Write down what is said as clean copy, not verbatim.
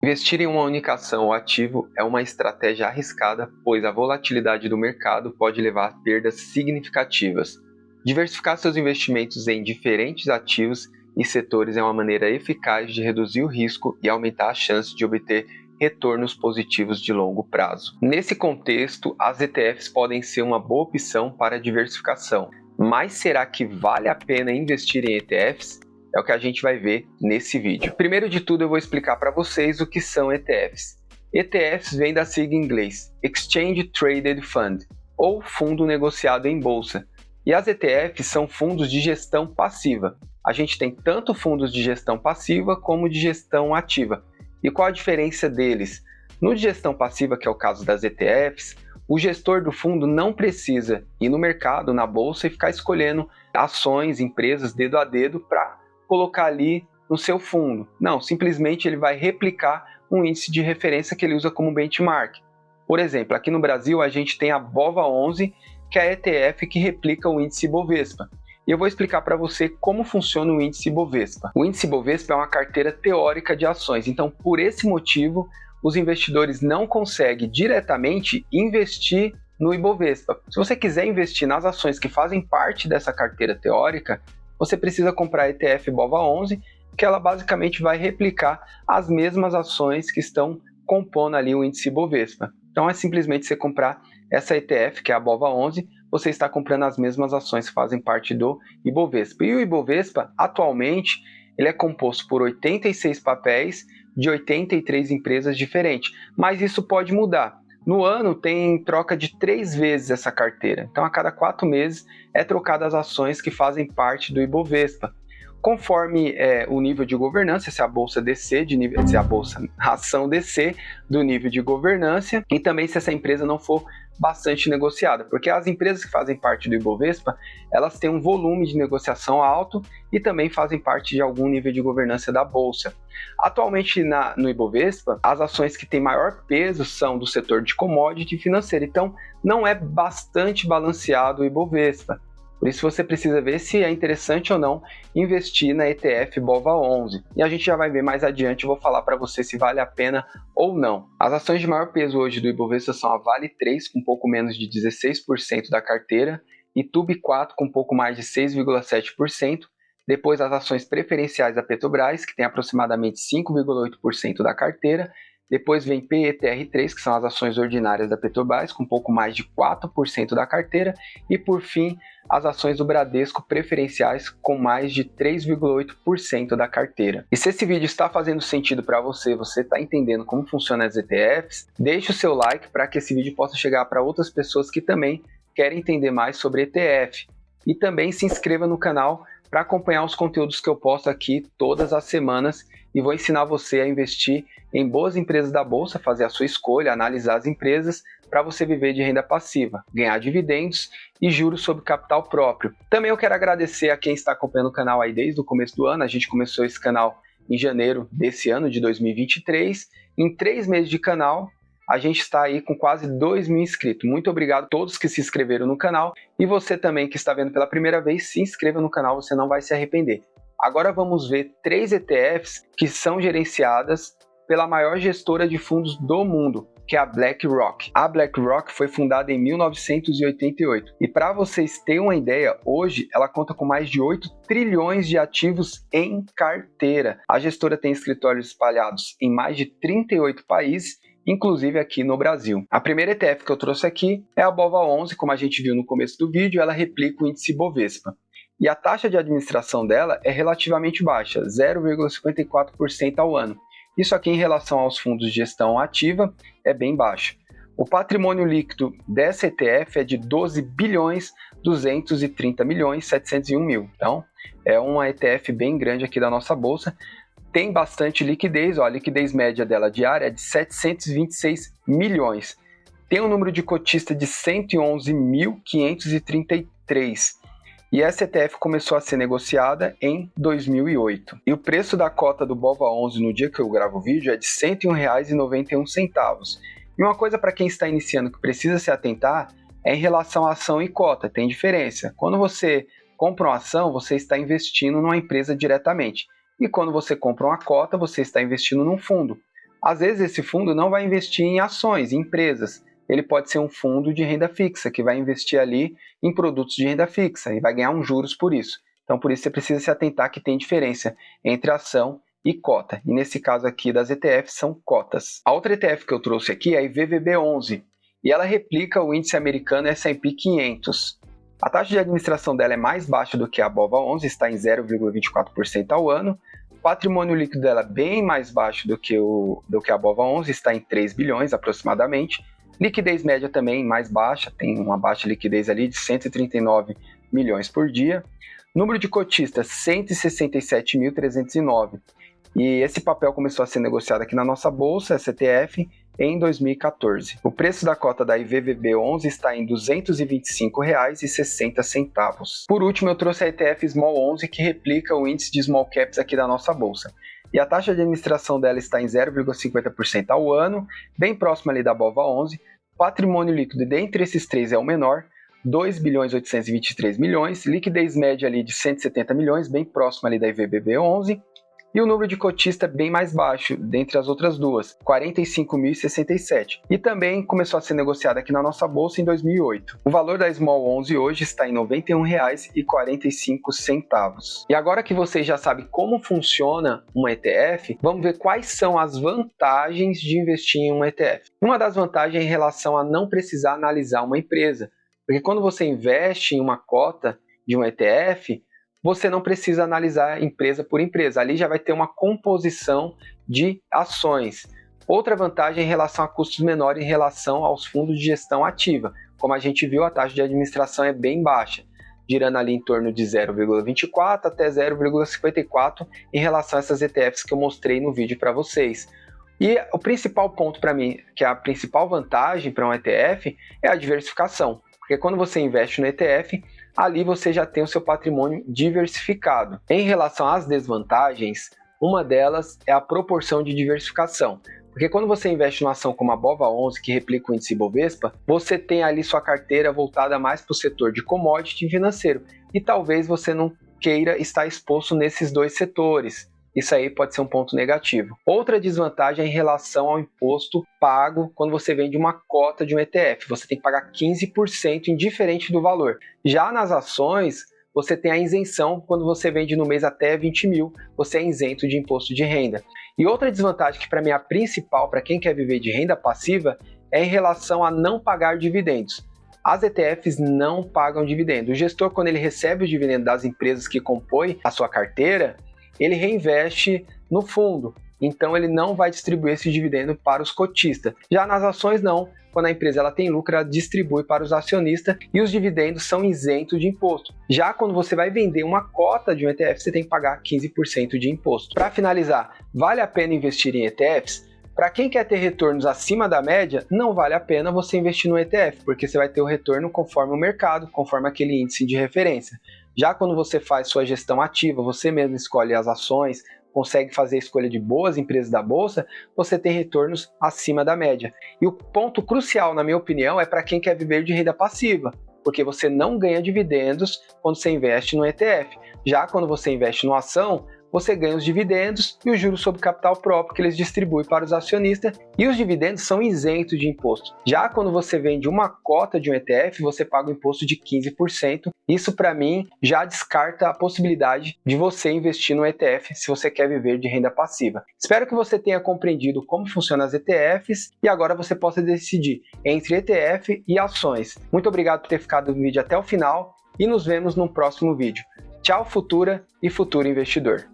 Investir em uma única ação ou ativo é uma estratégia arriscada, pois a volatilidade do mercado pode levar a perdas significativas. Diversificar seus investimentos em diferentes ativos e setores é uma maneira eficaz de reduzir o risco e aumentar a chance de obter retornos positivos de longo prazo. Nesse contexto, as ETFs podem ser uma boa opção para diversificação, mas será que vale a pena investir em ETFs? É o que a gente vai ver nesse vídeo. Primeiro de tudo, eu vou explicar para vocês o que são ETFs. ETFs vem da sigla em inglês Exchange Traded Fund, ou Fundo Negociado em Bolsa. E as ETFs são fundos de gestão passiva. A gente tem tanto fundos de gestão passiva como de gestão ativa. E qual a diferença deles? No de gestão passiva, que é o caso das ETFs, o gestor do fundo não precisa ir no mercado, na bolsa, e ficar escolhendo ações, empresas, dedo a dedo para colocar ali no seu fundo. Não, simplesmente ele vai replicar um índice de referência que ele usa como benchmark. Por exemplo, aqui no Brasil a gente tem a BOVA11, que é a ETF que replica o índice Bovespa. E eu vou explicar para você como funciona o índice Bovespa. O índice Bovespa é uma carteira teórica de ações, então por esse motivo os investidores não conseguem diretamente investir no Ibovespa. Se você quiser investir nas ações que fazem parte dessa carteira teórica, você precisa comprar a ETF BOVA11, que ela basicamente vai replicar as mesmas ações que estão compondo ali o índice Bovespa. Então é simplesmente você comprar essa ETF, que é a BOVA11, você está comprando as mesmas ações que fazem parte do Ibovespa. E o Ibovespa, atualmente, ele é composto por 86 papéis de 83 empresas diferentes, mas isso pode mudar. No ano tem troca de 3 vezes essa carteira, então a cada 4 meses é trocada as ações que fazem parte do Ibovespa. Conforme o nível de governança, se a bolsa descer, se a ação descer do nível de governança, e também se essa empresa não for bastante negociada, porque as empresas que fazem parte do Ibovespa, elas têm um volume de negociação alto e também fazem parte de algum nível de governança da bolsa. Atualmente no Ibovespa, as ações que têm maior peso são do setor de commodity e financeiro, então não é bastante balanceado o Ibovespa. Por isso você precisa ver se é interessante ou não investir na ETF BOVA11. E a gente já vai ver mais adiante, eu vou falar para você se vale a pena ou não. As ações de maior peso hoje do Ibovespa são a Vale 3, com um pouco menos de 16% da carteira, e Tube 4, com um pouco mais de 6,7%. Depois as ações preferenciais da Petrobras, que tem aproximadamente 5,8% da carteira. Depois vem PETR3, que são as ações ordinárias da Petrobras, com um pouco mais de 4% da carteira. E por fim, as ações do Bradesco preferenciais, com mais de 3,8% da carteira. E se esse vídeo está fazendo sentido para você, você está entendendo como funcionam as ETFs, deixe o seu like para que esse vídeo possa chegar para outras pessoas que também querem entender mais sobre ETF. E também se inscreva no canal para acompanhar os conteúdos que eu posto aqui todas as semanas e vou ensinar você a investir em boas empresas da bolsa, fazer a sua escolha, analisar as empresas para você viver de renda passiva, ganhar dividendos e juros sobre capital próprio. Também eu quero agradecer a quem está acompanhando o canal aí desde o começo do ano. A gente começou esse canal em janeiro desse ano de 2023. Em 3 meses de canal, a gente está aí com quase 2.000 inscritos. Muito obrigado a todos que se inscreveram no canal. E você também que está vendo pela primeira vez, se inscreva no canal, você não vai se arrepender. Agora vamos ver 3 ETFs que são gerenciadas pela maior gestora de fundos do mundo, que é a BlackRock. A BlackRock foi fundada em 1988. E para vocês terem uma ideia, hoje ela conta com mais de 8 trilhões de ativos em carteira. A gestora tem escritórios espalhados em mais de 38 países, inclusive aqui no Brasil. A primeira ETF que eu trouxe aqui é a BOVA11, como a gente viu no começo do vídeo, ela replica o índice Bovespa. E a taxa de administração dela é relativamente baixa, 0,54% ao ano. Isso aqui em relação aos fundos de gestão ativa é bem baixo. O patrimônio líquido dessa ETF é de 12 bilhões 230 milhões 701 mil. Então, é uma ETF bem grande aqui da nossa bolsa. Tem bastante liquidez, a liquidez média dela diária é de 726 milhões. Tem um número de cotista de 111.533. E essa ETF começou a ser negociada em 2008. E o preço da cota do BOVA11 no dia que eu gravo o vídeo é de R$ 101,91. E uma coisa para quem está iniciando que precisa se atentar é em relação à ação e cota, tem diferença. Quando você compra uma ação, você está investindo numa empresa diretamente. E quando você compra uma cota, você está investindo num fundo. Às vezes esse fundo não vai investir em ações, em empresas. Ele pode ser um fundo de renda fixa, que vai investir ali em produtos de renda fixa e vai ganhar uns juros por isso. Então, por isso você precisa se atentar que tem diferença entre ação e cota. E nesse caso aqui das ETFs são cotas. A outra ETF que eu trouxe aqui é a IVVB11 e ela replica o índice americano S&P 500. A taxa de administração dela é mais baixa do que a BOVA11, está em 0,24% ao ano. O patrimônio líquido dela é bem mais baixo do que a BOVA11, está em 3 bilhões aproximadamente. Liquidez média também mais baixa, tem uma baixa liquidez ali de 139 milhões por dia. Número de cotistas, 167.309. E esse papel começou a ser negociado aqui na nossa bolsa, STF, em 2014. O preço da cota da IVVB11 está em R$ 225,60. Por último, eu trouxe a ETF Small 11, que replica o índice de Small Caps aqui da nossa bolsa. E a taxa de administração dela está em 0,50% ao ano, bem próxima ali da BOVA11. O patrimônio líquido dentre esses três é o menor, 2.823 milhões, liquidez média ali de 170 milhões, bem próxima ali da IVVB11. E o número de cotista é bem mais baixo, dentre as outras duas, 45.067. E também começou a ser negociado aqui na nossa bolsa em 2008. O valor da Small 11 hoje está em R$ 91,45. E agora que vocês já sabem como funciona um ETF, vamos ver quais são as vantagens de investir em um ETF. Uma das vantagens é em relação a não precisar analisar uma empresa, porque quando você investe em uma cota de um ETF, você não precisa analisar empresa por empresa. Ali já vai ter uma composição de ações. Outra vantagem é em relação a custos menores em relação aos fundos de gestão ativa. Como a gente viu, a taxa de administração é bem baixa, girando ali em torno de 0,24 até 0,54 em relação a essas ETFs que eu mostrei no vídeo para vocês. E o principal ponto para mim, que é a principal vantagem para um ETF, é a diversificação. Porque quando você investe no ETF, ali você já tem o seu patrimônio diversificado. Em relação às desvantagens, uma delas é a proporção de diversificação. Porque quando você investe numa ação como a BOVA11, que replica o índice Bovespa, você tem ali sua carteira voltada mais para o setor de commodity e financeiro. E talvez você não queira estar exposto nesses dois setores. Isso aí pode ser um ponto negativo. Outra desvantagem é em relação ao imposto pago quando você vende uma cota de um ETF. Você tem que pagar 15% indiferente do valor. Já nas ações, você tem a isenção quando você vende no mês até 20 mil, você é isento de imposto de renda. E outra desvantagem que para mim é a principal para quem quer viver de renda passiva é em relação a não pagar dividendos. As ETFs não pagam dividendos. O gestor, quando ele recebe o dividendo das empresas que compõem a sua carteira, ele reinveste no fundo, então ele não vai distribuir esse dividendo para os cotistas. Já nas ações não, quando a empresa ela tem lucro, ela distribui para os acionistas e os dividendos são isentos de imposto. Já quando você vai vender uma cota de um ETF, você tem que pagar 15% de imposto. Para finalizar, vale a pena investir em ETFs? Para quem quer ter retornos acima da média, não vale a pena você investir no ETF, porque você vai ter o retorno conforme o mercado, conforme aquele índice de referência. Já quando você faz sua gestão ativa, você mesmo escolhe as ações, consegue fazer a escolha de boas empresas da bolsa, você tem retornos acima da média. E o ponto crucial, na minha opinião, é para quem quer viver de renda passiva, porque você não ganha dividendos quando você investe no ETF. Já quando você investe numa ação, você ganha os dividendos e os juros sobre capital próprio que eles distribuem para os acionistas, e os dividendos são isentos de imposto. Já quando você vende uma cota de um ETF, você paga um imposto de 15%. Isso, para mim, já descarta a possibilidade de você investir no ETF se você quer viver de renda passiva. Espero que você tenha compreendido como funcionam as ETFs e agora você possa decidir entre ETF e ações. Muito obrigado por ter ficado no vídeo até o final e nos vemos no próximo vídeo. Tchau, Futura e futuro investidor!